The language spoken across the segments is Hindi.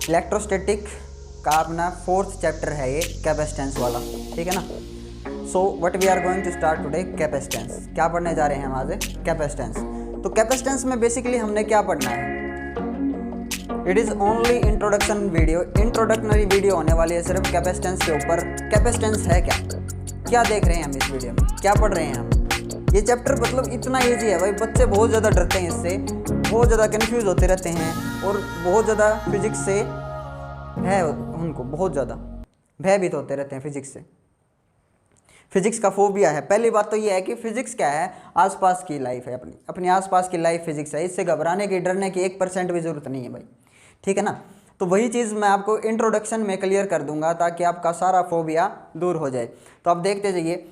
इलेक्ट्रोस्टैटिक का अपना 4th चैप्टर है ये, कैपेसिटेंस वाला, ठीक है ना। So what we are going to start today, capacitance. क्या पढ़ने जा रहे हैं हम आज? कैपेसिटेंस। तो कैपेसिटेंस में बेसिकली हमने क्या पढ़ना है? It is only introduction video, introductory video होने वाली है सिर्फ कैपेसिटेंस के ऊपर। कैपेसिटेंस है क्या, क्या देख रहे हैं हम इस वीडियो में, क्या पढ़ रहे हैं हम? ये चैप्टर मतलब इतना ईजी है भाई, बच्चे बहुत ज़्यादा डरते हैं इससे, बहुत ज़्यादा कन्फ्यूज़ होते रहते हैं और बहुत ज़्यादा फिजिक्स से है उनको, बहुत ज़्यादा भयभीत होते रहते हैं फिजिक्स से। फिजिक्स का फोबिया है। पहली बात तो ये है कि फिजिक्स क्या है, आसपास की लाइफ है, अपनी आसपास की लाइफ फिजिक्स है। इससे घबराने की, डरने की 1% भी ज़रूरत नहीं है भाई, ठीक है ना। तो वही चीज़ मैं आपको इंट्रोडक्शन में क्लियर कर दूंगा ताकि आपका सारा फोबिया दूर हो जाए। तो आप देखते जाइए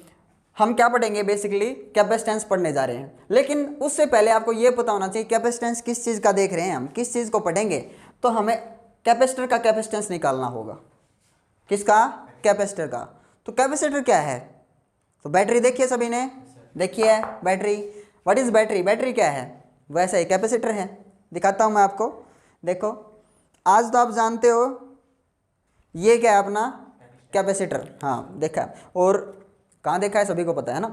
हम क्या पढ़ेंगे। बेसिकली कैपेसिटेंस पढ़ने जा रहे हैं, लेकिन उससे पहले आपको ये पता होना चाहिए कैपेसिटेंस किस चीज़ का देख रहे हैं हम, किस चीज़ को पढ़ेंगे। तो हमें कैपेसिटर का कैपेसिटेंस निकालना होगा। किसका? कैपेसिटर का। तो कैपेसिटर क्या है? तो बैटरी देखिए, सभी ने देखी है battery. What is battery? Battery क्या है? वैसा ही कैपेसिटर है। दिखाता हूँ मैं आपको, देखो। आज तो आप जानते हो ये क्या है अपना कैपेसिटर, हाँ देखा। और कहाँ देखा है? सभी को पता है ना,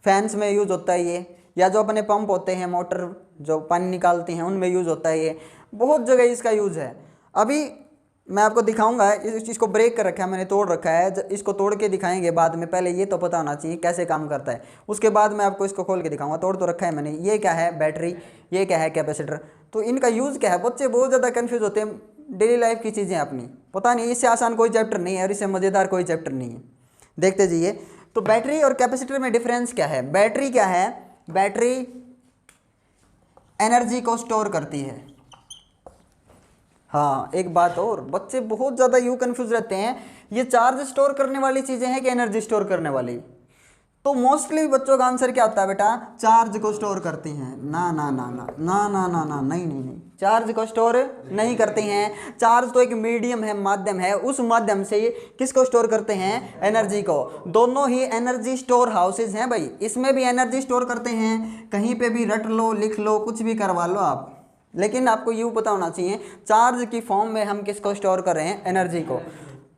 फैंस में यूज़ होता है ये, या जो अपने पंप होते हैं, मोटर जो पानी निकालती हैं उनमें यूज़ होता है ये, बहुत जगह इसका यूज़ है। अभी मैं आपको दिखाऊंगा, इस चीज़ को ब्रेक कर रखा है मैंने, तोड़ रखा है, इसको तोड़ के दिखाएंगे बाद में। पहले ये तो पता होना चाहिए कैसे काम करता है, उसके बाद मैं आपको इसको खोल के दिखाऊंगा। तोड़ तो रखा है मैंने। ये क्या है? बैटरी। ये क्या है? कैपेसिटर। तो इनका यूज़ क्या है? बच्चे बहुत ज़्यादा कन्फ्यूज़ होते हैं, डेली लाइफ की चीज़ें अपनी पता नहीं। इससे आसान कोई चैप्टर नहीं है और इससे मज़ेदार कोई चैप्टर नहीं है। देखते जाइए। तो बैटरी और कैपेसिटर में डिफरेंस क्या है? बैटरी क्या है? बैटरी एनर्जी को स्टोर करती है। हाँ, एक बात और, बच्चे बहुत ज़्यादा यूँ कन्फ्यूज रहते हैं, ये चार्ज स्टोर करने वाली चीज़ें हैं कि एनर्जी स्टोर करने वाली? तो मोस्टली बच्चों का आंसर क्या होता है बेटा? चार्ज को स्टोर करती हैं। ना ना ना ना ना ना ना ना, नहीं नहीं नहीं, चार्ज को स्टोर नहीं करती हैं। चार्ज तो एक मीडियम है, माध्यम है, उस माध्यम से किसको स्टोर करते हैं? एनर्जी को। दोनों ही एनर्जी स्टोर हाउसेज हैं भाई, इसमें भी एनर्जी स्टोर करते हैं। कहीं पे भी रट लो, लिख लो, कुछ भी करवा लो आप, लेकिन आपको यूँ पता होना चाहिए चार्ज की फॉर्म में हम किसको स्टोर कर रहे हैं? एनर्जी को।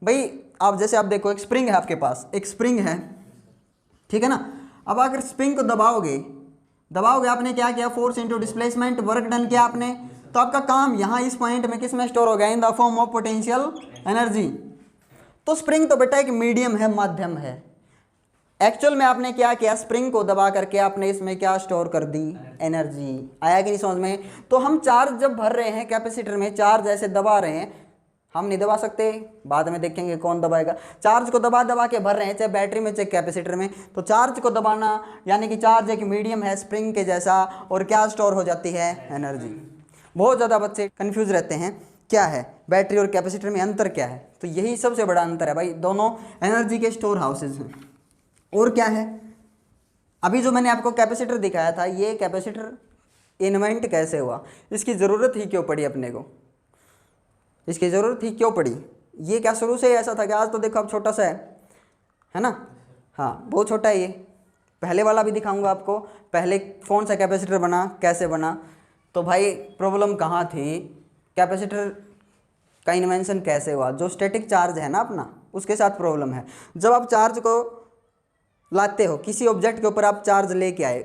भाई आप जैसे आप देखो, एक स्प्रिंग है आपके पास, एक स्प्रिंग है, ठीक है ना। अब अगर स्प्रिंग को दबाओगे, आपने क्या किया? Force into displacement, work done किया आपने। तो आपका काम यहाँ इस पॉइंट में किस में स्टोर हो गया? In the form of potential energy. तो स्प्रिंग तो बेटा एक मीडियम है, माध्यम है। एक्चुअल में आपने क्या किया? स्प्रिंग को दबा करके आपने इसमें क्या स्टोर कर दी? एनर्जी। आया कि नहीं समझ में? तो हम चार्ज जब भर रहे हैं कैपेसिटर में, चार्ज ऐसे दबा रहे हैं, हम नहीं दबा सकते, बाद में देखेंगे कौन दबाएगा। चार्ज को दबा दबा के भर रहे हैं, चाहे बैटरी में चाहे कैपेसिटर में। तो चार्ज को दबाना यानी कि चार्ज एक मीडियम है स्प्रिंग के जैसा, और क्या स्टोर हो जाती है? एनर्जी। बहुत ज़्यादा बच्चे कंफ्यूज रहते हैं, क्या है बैटरी और कैपेसिटर में अंतर क्या है? तो यही सबसे बड़ा अंतर है भाई, दोनों एनर्जी के स्टोर हाउसेज हैं। और क्या है? अभी जो मैंने आपको कैपेसिटर दिखाया था, ये कैपेसिटर इन्वेंट कैसे हुआ, इसकी ज़रूरत ही क्यों पड़ी अपने को, इसकी ज़रूरत ही क्यों पड़ी? ये क्या शुरू से ही ऐसा था कि आज तो देखो अब छोटा सा है ना? हाँ, बहुत छोटा है ये। पहले वाला भी दिखाऊंगा आपको, पहले कौन सा कैपेसिटर बना, कैसे बना। तो भाई प्रॉब्लम कहाँ थी? कैपेसिटर का इन्वेंशन कैसे हुआ? जो स्टैटिक चार्ज है ना अपना, उसके साथ प्रॉब्लम है। जब आप चार्ज को लाते हो, किसी ऑब्जेक्ट के ऊपर आप चार्ज लेके आए,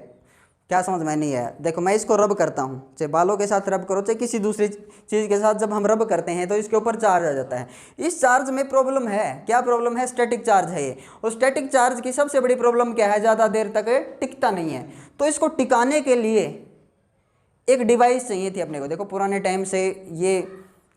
क्या समझ में नहीं आया? देखो मैं इसको रब करता हूँ, चाहे बालों के साथ रब करो, चाहे किसी दूसरी चीज़ के साथ, जब हम रब करते हैं तो इसके ऊपर चार्ज आ जाता है। इस चार्ज में प्रॉब्लम है। क्या प्रॉब्लम है? स्टैटिक चार्ज है ये। और स्टैटिक चार्ज की सबसे बड़ी प्रॉब्लम क्या है? ज़्यादा देर तक टिकता नहीं है। तो इसको टिकाने के लिए एक डिवाइस चाहिए थी अपने को। देखो पुराने टाइम से ये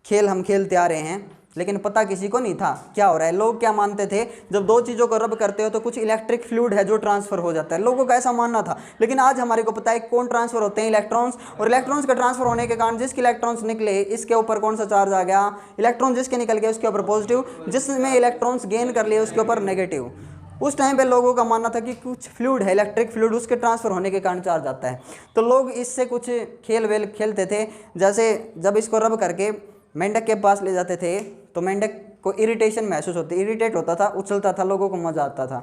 खेल हम खेलते आ रहे हैं, लेकिन पता किसी को नहीं था क्या हो रहा है। लोग क्या मानते थे? जब दो चीज़ों को रब करते हो तो कुछ इलेक्ट्रिक फ्लूइड है जो ट्रांसफर हो जाता है, लोगों का ऐसा मानना था। लेकिन आज हमारे को पता है कौन ट्रांसफर होते हैं? इलेक्ट्रॉन्स। और इलेक्ट्रॉन्स का ट्रांसफर होने के कारण जिसके इलेक्ट्रॉन्स निकले, इसके ऊपर कौन सा चार्ज आ गया? इलेक्ट्रॉन जिसके निकल गए उसके ऊपर पॉजिटिव, जिसमें इलेक्ट्रॉन्स गेन कर लिए उसके ऊपर नेगेटिव। उस टाइम पे लोगों का मानना था कि कुछ फ्लूइड है, इलेक्ट्रिक फ्लूइड, उसके ट्रांसफर होने के कारण चार्ज आता है। तो लोग इससे कुछ खेल वेल खेलते थे। जैसे जब इसको रब करके मेंढक के पास ले जाते थे तो मेंढक को इरिटेशन महसूस होती, इरिटेट होता था, उछलता था, लोगों को मज़ा आता था,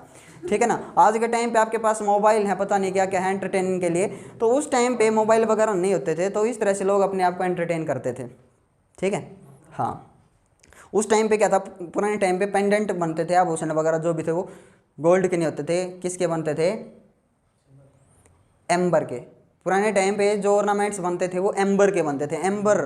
ठीक है ना। आज के टाइम पे आपके पास मोबाइल है, पता नहीं क्या क्या है एंटरटेनमेंट के लिए। तो उस टाइम पे मोबाइल वगैरह नहीं होते थे, तो इस तरह से लोग अपने आप को एंटरटेन करते थे, ठीक है। हाँ, उस टाइम पे क्या था, पुराने टाइम पे पेंडेंट बनते थे, आभूषण वगैरह जो भी थे वो गोल्ड के नहीं होते थे, किसके बनते थे, एम्बर के। पुराने टाइम पे जो ऑर्नामेंट्स बनते थे वो एम्बर के बनते थे, एम्बर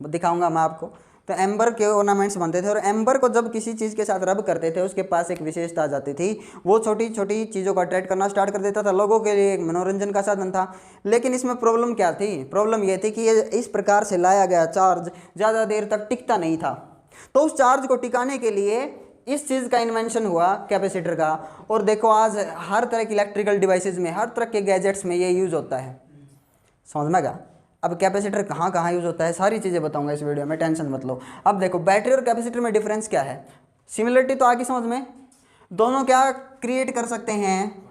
दिखाऊंगा मैं आपको। तो एम्बर के ऑर्नामेंट्स बनते थे, और एम्बर को जब किसी चीज़ के साथ रब करते थे उसके पास एक विशेषता आ जाती थी, वो छोटी छोटी चीज़ों को अट्रैक्ट करना स्टार्ट कर देता था, लोगों के लिए एक मनोरंजन का साधन था। लेकिन इसमें प्रॉब्लम क्या थी, प्रॉब्लम ये थी कि ये इस प्रकार से लाया गया चार्ज ज़्यादा देर तक टिकता नहीं था। तो उस चार्ज को टिकाने के लिए इस चीज़ का इन्वेंशन हुआ, कैपेसिटर का। और देखो आज हर तरह की इलेक्ट्रिकल डिवाइसेस में, हर तरह के गैजेट्स में ये यूज़ होता है, समझ में गया। अब कैपेसिटर कहाँ कहाँ यूज़ होता है सारी चीज़ें बताऊंगा इस वीडियो में, टेंशन मत लो। अब देखो बैटरी और कैपेसिटर में डिफरेंस क्या है, सिमिलरिटी तो आगे समझ में, दोनों क्या क्रिएट कर सकते हैं,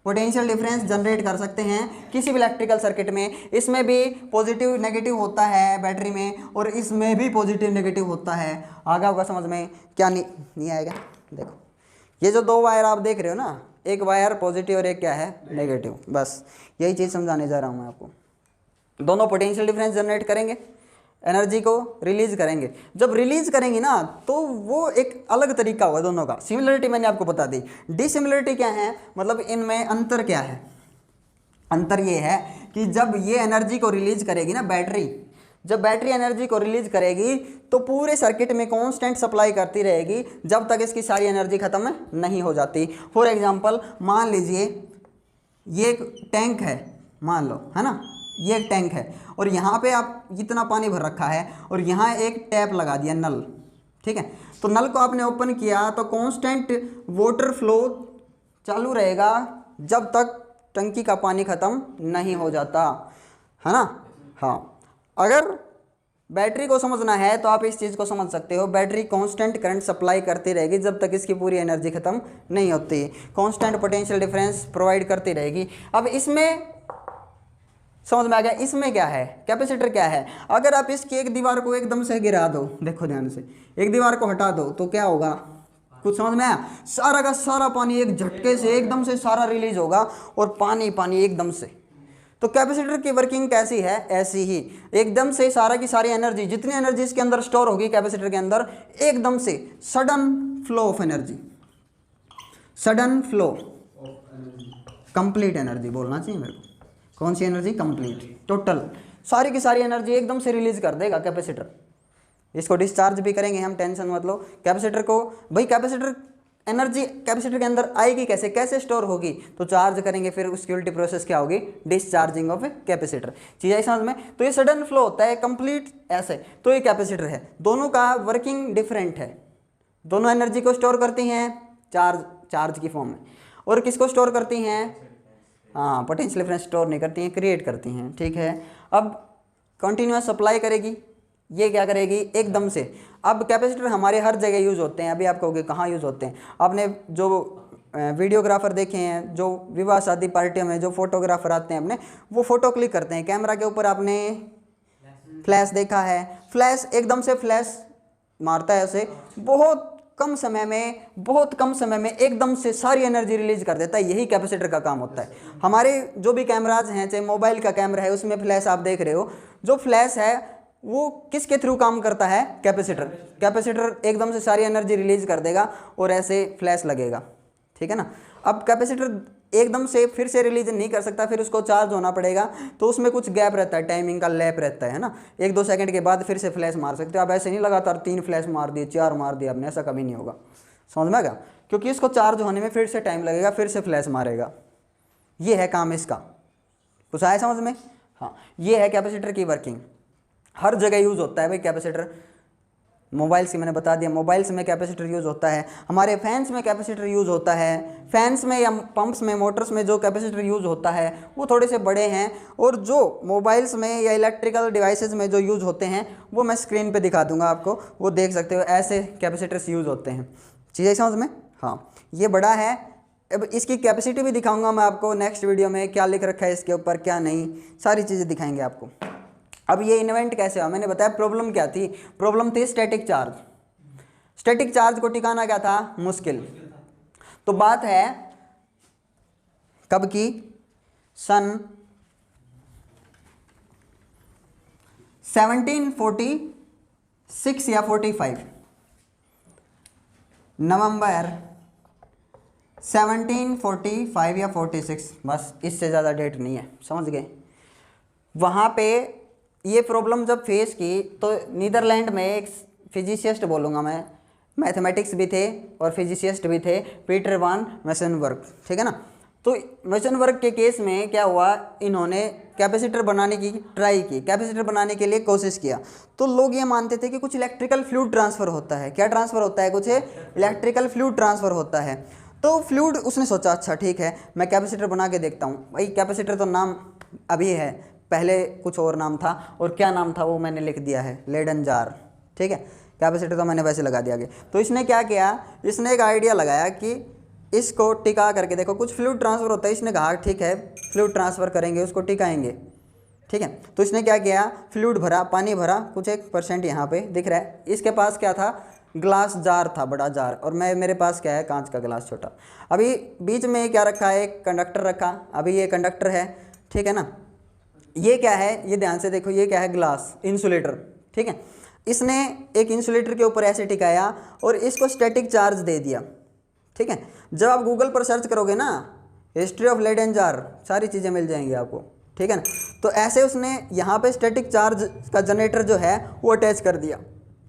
पोटेंशियल डिफरेंस जनरेट कर सकते हैं किसी भी इलेक्ट्रिकल सर्किट में। इसमें भी पॉजिटिव नेगेटिव होता है बैटरी में, और इसमें भी पॉजिटिव नेगेटिव होता है। आगे होगा समझ में, क्या नहीं आएगा। देखो ये जो दो वायर आप देख रहे हो ना, एक वायर पॉजिटिव और एक क्या है, नेगेटिव, बस यही चीज़ समझाने जा रहा हूँ मैं आपको। दोनों पोटेंशियल डिफरेंस जनरेट करेंगे, एनर्जी को रिलीज करेंगे। जब रिलीज करेंगी ना तो वो एक अलग तरीका होगा दोनों का। सिमिलरिटी मैंने आपको बता दी। डिसिमिलरिटी क्या है, मतलब इनमें अंतर क्या है, अंतर ये है कि जब ये एनर्जी को रिलीज करेगी ना बैटरी, जब बैटरी एनर्जी को रिलीज करेगी तो पूरे सर्किट में कांस्टेंट सप्लाई करती रहेगी जब तक इसकी सारी एनर्जी खत्म नहीं हो जाती। फॉर एग्जांपल मान लीजिए ये एक टैंक है, मान लो, है ना, ये एक टैंक है, और यहाँ पे आप इतना पानी भर रखा है, और यहाँ एक टैप लगा दिया, नल, ठीक है। तो नल को आपने ओपन किया तो कांस्टेंट वाटर फ्लो चालू रहेगा जब तक टंकी का पानी ख़त्म नहीं हो जाता, है ना। हाँ, अगर बैटरी को समझना है तो आप इस चीज़ को समझ सकते हो, बैटरी कांस्टेंट करंट सप्लाई करती रहेगी जब तक इसकी पूरी एनर्जी खत्म नहीं होती, कांस्टेंट पोटेंशियल डिफरेंस प्रोवाइड करती रहेगी। अब इसमें समझ में आ गया, इसमें क्या है, कैपेसिटर क्या है। अगर आप इसकी एक दीवार को एकदम से गिरा दो, देखो ध्यान से, एक दीवार को हटा दो तो क्या होगा, कुछ समझ में आया, सारा का सारा पानी एक झटके से एकदम से सारा रिलीज होगा, और पानी पानी एकदम से। तो कैपेसिटर की वर्किंग कैसी है, ऐसी ही, एकदम से सारा की सारी एनर्जी, जितनी एनर्जी इसके अंदर स्टोर होगी कैपेसिटर के अंदर, एकदम से sudden flow of energy, sudden flow, complete energy बोलना चाहिए मेरे को, कौन सी एनर्जी, कंप्लीट, टोटल, सारी की सारी एनर्जी एकदम से रिलीज कर देगा कैपेसिटर। इसको डिस्चार्ज भी करेंगे हम, टेंशन मत लो। कैपेसिटर को भाई, कैपेसिटर एनर्जी कैपेसिटर के अंदर आएगी कैसे, कैसे स्टोर होगी, तो चार्ज करेंगे, फिर उसकी उल्टी प्रोसेस क्या होगी, डिस्चार्जिंग ऑफ कैपेसिटर। चीज़ आई समझ में। तो ये सडन फ्लो होता है, कंप्लीट ऐसे, तो ये कैपेसिटर है। दोनों का वर्किंग डिफरेंट है, दोनों एनर्जी को स्टोर करती हैं चार्ज की फॉर्म में, और किसको स्टोर करती हैं, हाँ, पोटेंशियल डिफरेंस स्टोर नहीं करती हैं, क्रिएट करती हैं, ठीक है। अब कंटिन्यूस सप्लाई करेगी, ये क्या करेगी, एकदम से। अब कैपेसिटर हमारे हर जगह यूज़ होते हैं, अभी आप कहोगे कहाँ यूज़ होते हैं, आपने जो वीडियोग्राफर देखे हैं, जो विवाह शादी पार्टियों में जो फोटोग्राफर आते हैं अपने, वो फ़ोटो क्लिक करते हैं कैमरा के ऊपर, आपने फ्लैश देखा है, फ्लैश एकदम से फ्लैश मारता है ऐसे, बहुत कम समय में एकदम से सारी एनर्जी रिलीज कर देता है। यही कैपेसिटर का काम होता है। हमारे जो भी कैमराज हैं, चाहे मोबाइल का कैमरा है उसमें फ्लैश आप देख रहे हो, जो फ्लैश है वो किसके थ्रू काम करता है, कैपेसिटर एकदम से सारी एनर्जी रिलीज कर देगा और ऐसे फ्लैश लगेगा, ठीक है ना। अब कैपेसिटर एकदम से फिर से रिलीज नहीं कर सकता, फिर उसको चार्ज होना पड़ेगा, तो उसमें कुछ गैप रहता है, टाइमिंग का लैप रहता है ना, 1-2 सेकंड के बाद फिर से फ्लैश मार सकते हो आप। ऐसे नहीं लगातार 3 फ्लैश मार दिए, 4 मार दिए आपने, ऐसा कभी नहीं होगा, समझ में आएगा, क्योंकि इसको चार्ज होने में फिर से टाइम लगेगा, फिर से फ्लैश मारेगा, ये है काम इसका। कुछ आया समझ में। हाँ, ये है कैपेसिटर की वर्किंग, हर जगह यूज़ होता है भाई कैपेसिटर। मोबाइल्स की मैंने बता दिया, मोबाइल्स में कैपेसिटर यूज़ होता है, हमारे फैंस में कैपेसिटर यूज़ होता है, फैंस में या पंप्स में, मोटर्स में जो कैपेसिटर यूज़ होता है वो थोड़े से बड़े हैं, और जो मोबाइल्स में या इलेक्ट्रिकल डिवाइसेस में जो यूज़ होते हैं वो मैं स्क्रीन पे दिखा दूंगा आपको, वो देख सकते हो, ऐसे कैपेसिटर्स यूज़ होते हैं। चीज़ें समझ में। हाँ, ये बड़ा है। अब इसकी कैपेसिटी भी दिखाऊँगा मैं आपको नेक्स्ट वीडियो में, क्या लिख रखा है इसके ऊपर क्या नहीं, सारी चीज़ें दिखाएंगे आपको। अब ये इन्वेंट कैसे हुआ, मैंने बताया प्रॉब्लम क्या थी, प्रॉब्लम थी स्टैटिक चार्ज। स्टैटिक चार्ज को टिकाना क्या था, मुश्किल। तो बात है कब की, सन 1746 या 45, नवंबर 1745 या 46, बस इससे ज़्यादा डेट नहीं है, समझ गए। वहाँ पे ये प्रॉब्लम जब फेस की तो नीदरलैंड में एक फिजिसिस्ट बोलूँगा मैं, मैथमेटिक्स भी थे और फिजिसिस्ट भी थे, पीटर वान मेसनबर्ग, ठीक है ना। तो मेसनबर्ग के केस में क्या हुआ, इन्होंने कैपेसिटर बनाने की ट्राई की, कैपेसिटर बनाने के लिए कोशिश किया। तो लोग ये मानते थे कि कुछ इलेक्ट्रिकल फ्लूइड ट्रांसफ़र होता है। क्या ट्रांसफ़र होता है? कुछ इलेक्ट्रिकल फ्लूइड ट्रांसफ़र होता है। तो फ्लूइड उसने सोचा अच्छा ठीक है मैं कैपेसिटर बना के देखता हूँ। भाई कैपेसिटर तो नाम अभी है, पहले कुछ और नाम था, और क्या नाम था वो मैंने लिख दिया है, लेडन जार, ठीक है। कैपेसिटर तो मैंने वैसे लगा दिया आगे। तो इसने क्या किया, इसने एक आइडिया लगाया कि इसको टिका करके देखो, कुछ फ्लूइड ट्रांसफ़र होता है। इसने कहा ठीक है फ्लूइड ट्रांसफ़र करेंगे, उसको टिकाएंगे, ठीक है। तो इसने क्या किया, फ्लूइड भरा, पानी भरा, कुछ 1% यहाँ पे दिख रहा है। इसके पास क्या था, ग्लास जार था, बड़ा जार, और मेरे पास क्या है, कांच का ग्लास छोटा। अभी बीच में क्या रखा है, एक कंडक्टर रखा। अभी ये कंडक्टर है, ठीक है ना। ये क्या है, ये ध्यान से देखो, ये क्या है, ग्लास, इंसुलेटर, ठीक है। इसने एक इंसुलेटर के ऊपर ऐसे टिकाया और इसको स्टैटिक चार्ज दे दिया, ठीक है। जब आप गूगल पर सर्च करोगे ना, हिस्ट्री ऑफ लेडन जार, सारी चीज़ें मिल जाएंगी आपको, ठीक है ना। तो ऐसे उसने यहाँ पे स्टैटिक चार्ज का जनरेटर जो है वो अटैच कर दिया।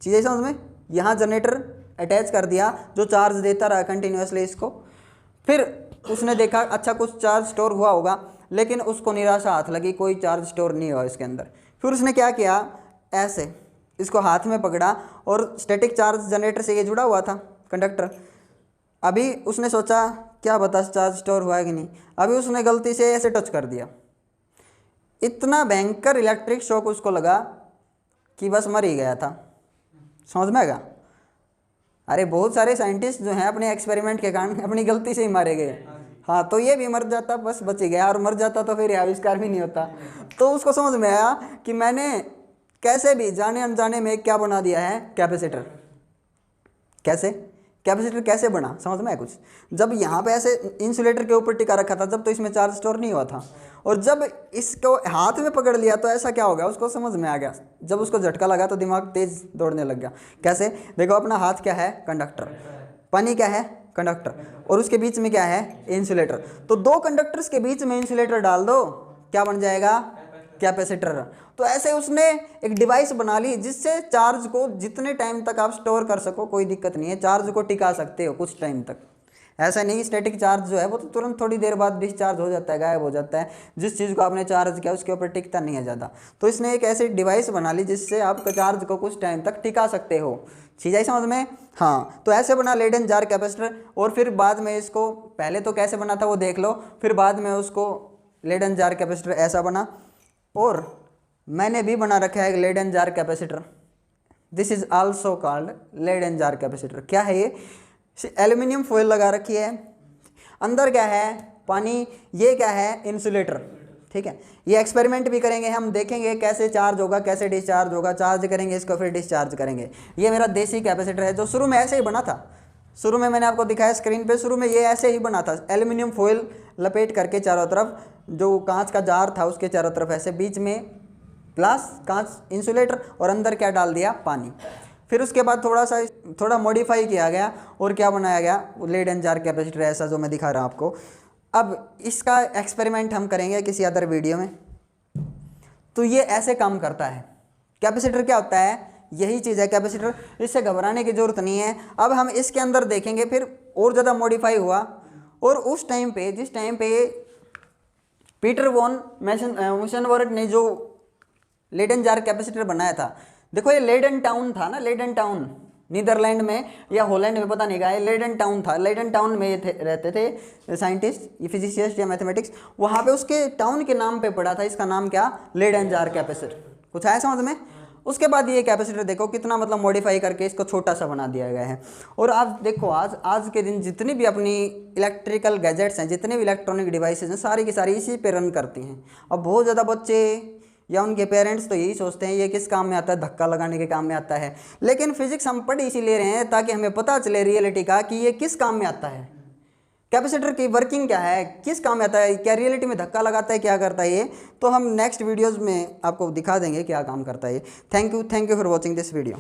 चीज़ें समझ में, यहाँ जनरेटर अटैच कर दिया जो चार्ज देता रहा कंटिन्यूसली इसको। फिर उसने देखा अच्छा कुछ चार्ज स्टोर हुआ होगा, लेकिन उसको निराशा हाथ लगी, कोई चार्ज स्टोर नहीं हुआ इसके अंदर। फिर उसने क्या किया, ऐसे इसको हाथ में पकड़ा और स्टैटिक चार्ज जनरेटर से ये जुड़ा हुआ था कंडक्टर। अभी उसने सोचा क्या बता चार्ज स्टोर हुआ है कि नहीं। अभी उसने गलती से ऐसे टच कर दिया, इतना भयंकर इलेक्ट्रिक शॉक उसको लगा कि बस मर ही गया था। समझ में आएगा। अरे बहुत सारे साइंटिस्ट जो हैं अपने एक्सपेरिमेंट के कारण अपनी गलती से ही मारे गए। हाँ, तो ये भी मर जाता, बस बच ही गया, और मर जाता तो फिर आविष्कार भी नहीं होता। तो उसको समझ में आया कि मैंने कैसे भी जाने अनजाने में क्या बना दिया है, कैपेसिटर। कैसे कैपेसिटर कैसे बना, समझ में है कुछ। जब यहाँ पे ऐसे इंसुलेटर के ऊपर टिका रखा था, जब तो इसमें चार्ज स्टोर नहीं हुआ था, और जब इसको हाथ में पकड़ लिया तो ऐसा क्या हो गया, उसको समझ में आ गया। जब उसको झटका लगा तो दिमाग तेज दौड़ने लग गया। कैसे, देखो अपना हाथ क्या है, कंडक्टर, पानी क्या है, कंडक्टर, और उसके बीच में क्या है, इंसुलेटर। तो दो कंडक्टर्स के बीच में इंसुलेटर डाल दो, क्या बन जाएगा, कैपेसिटर। तो ऐसे उसने एक डिवाइस बना ली जिससे चार्ज को जितने टाइम तक आप स्टोर कर सको, कोई दिक्कत नहीं है, चार्ज को टिका सकते हो कुछ टाइम तक। ऐसा नहीं स्टैटिक चार्ज जो है वो तो तुरंत थोड़ी देर बाद डिस्चार्ज हो जाता है, गायब हो जाता है। जिस चीज़ को आपने चार्ज किया उसके ऊपर टिकता नहीं है ज़्यादा। तो इसने एक ऐसी डिवाइस बना ली जिससे आप चार्ज को कुछ टाइम तक टिका सकते हो। चीज़ आई समझ में। हाँ, तो ऐसे बना लेडन जार कैपेसिटर। और फिर बाद में इसको, पहले तो कैसे बना था वो देख लो, फिर बाद में उसको लेडन जार कैपेसिटर ऐसा बना। और मैंने भी बना रखा है Leyden jar capacitor, this is also called Leyden jar capacitor. क्या है ये, एल्यूमिनियम फॉइल लगा रखी है, अंदर क्या है, पानी, ये क्या है, इंसुलेटर, ठीक है। ये एक्सपेरिमेंट भी करेंगे हम, देखेंगे कैसे चार्ज होगा, कैसे डिस्चार्ज होगा, चार्ज करेंगे इसको फिर डिस्चार्ज करेंगे। ये मेरा देसी कैपेसिटर है जो शुरू में ऐसे ही बना था। शुरू में मैंने आपको दिखाया स्क्रीन पे, शुरू में ये ऐसे ही बना था, एल्यूमिनियम फॉइल लपेट करके चारों तरफ, जो कांच का जार था उसके चारों तरफ ऐसे, बीच में ग्लास, कांच, इंसुलेटर, और अंदर क्या डाल दिया, पानी। फिर उसके बाद थोड़ा मॉडिफाई किया गया और क्या बनाया गया, लेडन जार कैपेसिटर ऐसा जो मैं दिखा रहा हूँ आपको। अब इसका एक्सपेरिमेंट हम करेंगे किसी अदर वीडियो में। तो ये ऐसे काम करता है। कैपेसिटर क्या होता है, यही चीज़ है कैपेसिटर, इससे घबराने की जरूरत नहीं है। अब हम इसके अंदर देखेंगे, फिर और ज़्यादा मॉडिफाई हुआ, और उस टाइम पे, जिस टाइम पे पीटर वॉन मेसनबर्ग ने जो लेडन जार कैपेसिटर बनाया था, देखो ये लेडन टाउन था ना, लेडन टाउन नीदरलैंड में या हॉलैंड में, पता नहीं कहा, लेडन टाउन था। लेडन टाउन में ये रहते थे साइंटिस्ट, ये फिजिसिस्ट या मैथमेटिक्स, वहाँ पे उसके टाउन के नाम पे पड़ा था, इसका नाम क्या, लेडन जार कैपेसिटर। कुछ आया समझ में। उसके बाद ये कैपेसिटर देखो कितना मतलब मॉडिफाई करके इसको छोटा सा बना दिया गया है। और आप देखो आज के दिन जितनी भी अपनी इलेक्ट्रिकल गैजेट्स हैं, जितने भी इलेक्ट्रॉनिक डिवाइसेज हैं, सारी की सारी इसी पे रन करती हैं। अब बहुत ज़्यादा बच्चे या उनके पेरेंट्स तो यही सोचते हैं ये किस काम में आता है, धक्का लगाने के काम में आता है। लेकिन फिजिक्स हम पढ़ इसीलिए रहे हैं ताकि हमें पता चले रियलिटी का कि ये किस काम में आता है, कैपेसिटर की वर्किंग क्या है, किस काम में आता है, क्या रियलिटी में धक्का लगाता है, क्या करता है ये। तो हम नेक्स्ट वीडियोज़ में आपको दिखा देंगे क्या काम करता है ये। Thank you for watching this video.